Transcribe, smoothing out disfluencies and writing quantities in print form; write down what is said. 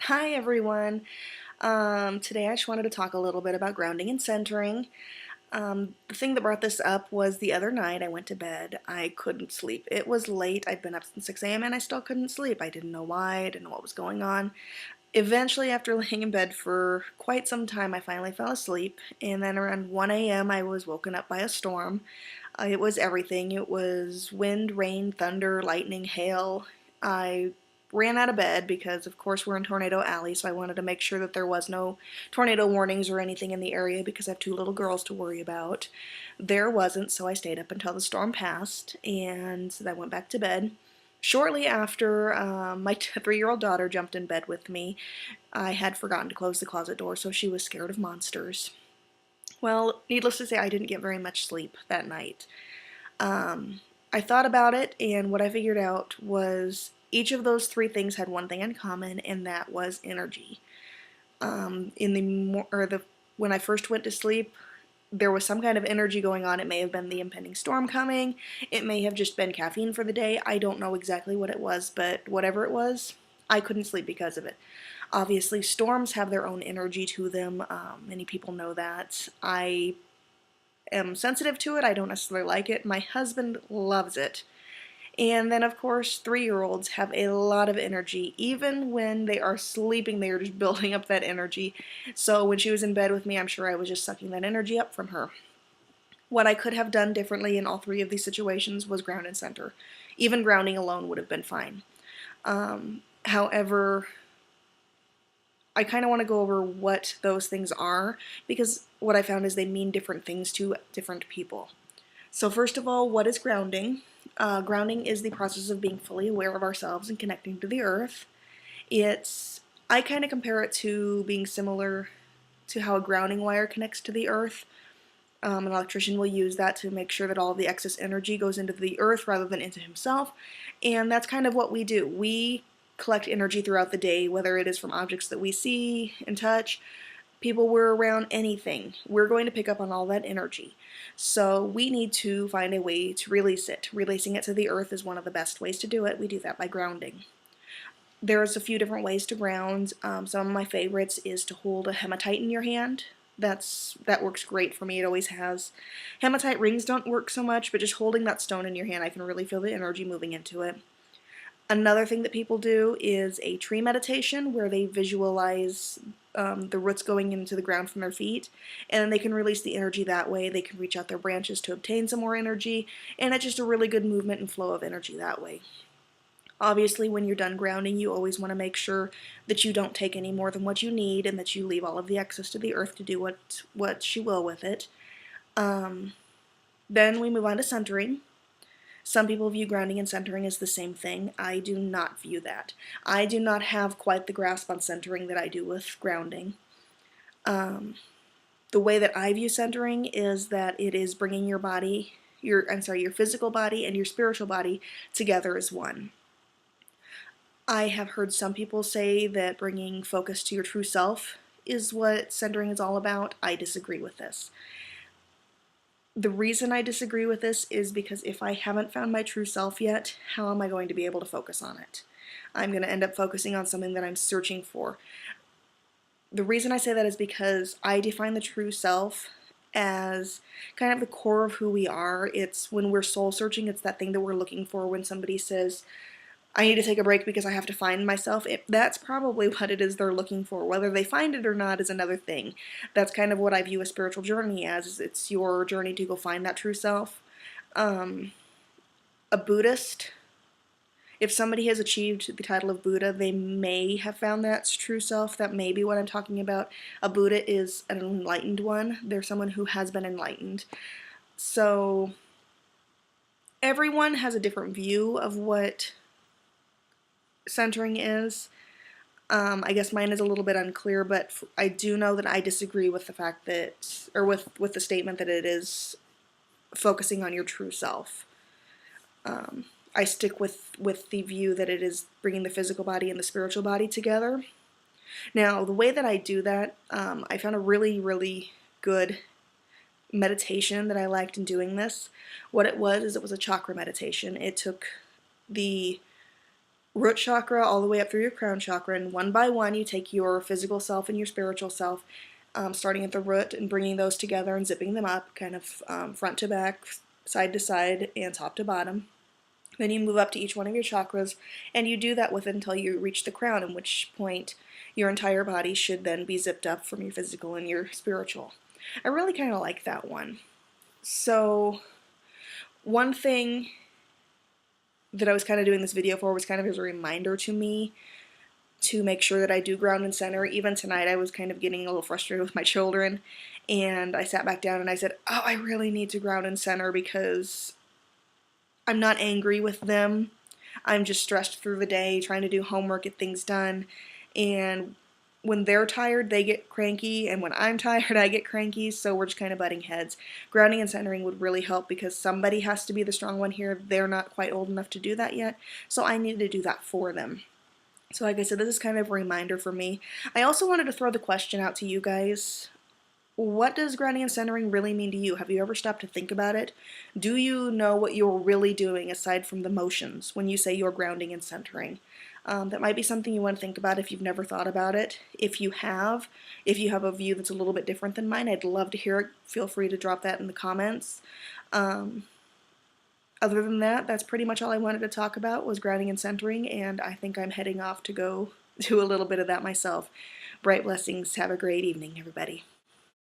Hi everyone. Today I just wanted to talk a little bit about grounding and centering. The thing that brought this up was the other night I went to bed. I couldn't sleep. It was late. I'd been up since 6 a.m. and I still couldn't sleep. I didn't know why. I didn't know what was going on. Eventually, after laying in bed for quite some time, I finally fell asleep. And then around 1 a.m. I was woken up by a storm. It was everything. It was wind, rain, thunder, lightning, hail. I ran out of bed because, of course, we're in Tornado Alley, so I wanted to make sure that there was no tornado warnings or anything in the area because I have two little girls to worry about. There wasn't, so I stayed up until the storm passed, and then I went back to bed. Shortly after, my 3-year-old daughter jumped in bed with me. I had forgotten to close the closet door, so she was scared of monsters. Well, needless to say, I didn't get very much sleep that night. I thought about it, and what I figured out was each of those three things had one thing in common, and that was energy. In the when I first went to sleep, there was some kind of energy going on. It may have been the impending storm coming. It may have just been caffeine for the day. I don't know exactly what it was, but whatever it was, I couldn't sleep because of it. Obviously, storms have their own energy to them. Many people know that. I am sensitive to it. I don't necessarily like it. My husband loves it. And then, of course, 3-year-olds have a lot of energy. Even when they are sleeping, they are just building up that energy. So when she was in bed with me, I'm sure I was just sucking that energy up from her. What I could have done differently in all three of these situations was ground and center. Even grounding alone would have been fine. However, I kind of want to go over what those things are because what I found is they mean different things to different people. So first of all, what is grounding? Grounding is the process of being fully aware of ourselves and connecting to the earth. I kind of compare it to being similar to how a grounding wire connects to the earth. An electrician will use that to make sure that all of the excess energy goes into the earth rather than into himself. And that's kind of what we do. We collect energy throughout the day, whether it is from objects that we see and touch, people we're around, anything. We're going to pick up on all that energy. So we need to find a way to release it. Releasing it to the earth is one of the best ways to do it. We do that by grounding. There's a few different ways to ground. Some of my favorites is to hold a hematite in your hand. That works great for me. It always has. Hematite rings don't work so much, but just holding that stone in your hand, I can really feel the energy moving into it. Another thing that people do is a tree meditation where they visualize the roots going into the ground from their feet, and then they can release the energy that way. They can reach out their branches to obtain some more energy, and it's just a really good movement and flow of energy that way. Obviously, when you're done grounding, you always want to make sure that you don't take any more than what you need and that you leave all of the excess to the earth to do what she will with it. Then we move on to centering. Some people view grounding and centering as the same thing. I do not view that. I do not have quite the grasp on centering that I do with grounding. The way that I view centering is that it is bringing your body, your physical body and your spiritual body together as one. I have heard some people say that bringing focus to your true self is what centering is all about. I disagree with this. The reason I disagree with this is because if I haven't found my true self yet, how am I going to be able to focus on it? I'm going to end up focusing on something that I'm searching for. The reason I say that is because I define the true self as kind of the core of who we are. It's when we're soul searching, it's that thing that we're looking for when somebody says, I need to take a break because I have to find myself. That's probably what it is they're looking for. Whether they find it or not is another thing. That's kind of what I view a spiritual journey as. Is it's your journey to go find that true self. A Buddhist, if somebody has achieved the title of Buddha, they may have found that true self. That may be what I'm talking about. A Buddha is an enlightened one. They're someone who has been enlightened. So everyone has a different view of what centering is. I guess mine is a little bit unclear, but I do know that I disagree with the fact that, or with the statement that it is focusing on your true self. I stick with the view that it is bringing the physical body and the spiritual body together. Now, the way that I do that, I found a really, really good meditation that I liked in doing this. What it was is it was a chakra meditation. It took the root chakra all the way up through your crown chakra, and one by one you take your physical self and your spiritual self, starting at the root and bringing those together and zipping them up, kind of front to back, side to side, and top to bottom. Then you move up to each one of your chakras, and you do that with until you reach the crown, at which point your entire body should then be zipped up from your physical and your spiritual. I really kind of like that one. So one thing that I was kind of doing this video for was kind of as a reminder to me to make sure that I do ground and center. Even tonight I was kind of getting a little frustrated with my children, and I sat back down and I said, oh, I really need to ground and center because I'm not angry with them. I'm just stressed through the day trying to do homework, get things done, and when they're tired, they get cranky, and when I'm tired, I get cranky, so we're just kind of butting heads. Grounding and centering would really help because somebody has to be the strong one here. They're not quite old enough to do that yet, so I need to do that for them. So like I said, this is kind of a reminder for me. I also wanted to throw the question out to you guys. What does grounding and centering really mean to you? Have you ever stopped to think about it? Do you know what you're really doing aside from the motions when you say you're grounding and centering? That might be something you want to think about if you've never thought about it. If you have a view that's a little bit different than mine, I'd love to hear it. Feel free to drop that in the comments. Other than that, that's pretty much all I wanted to talk about was grounding and centering, and I think I'm heading off to go do a little bit of that myself. Bright blessings. Have a great evening, everybody.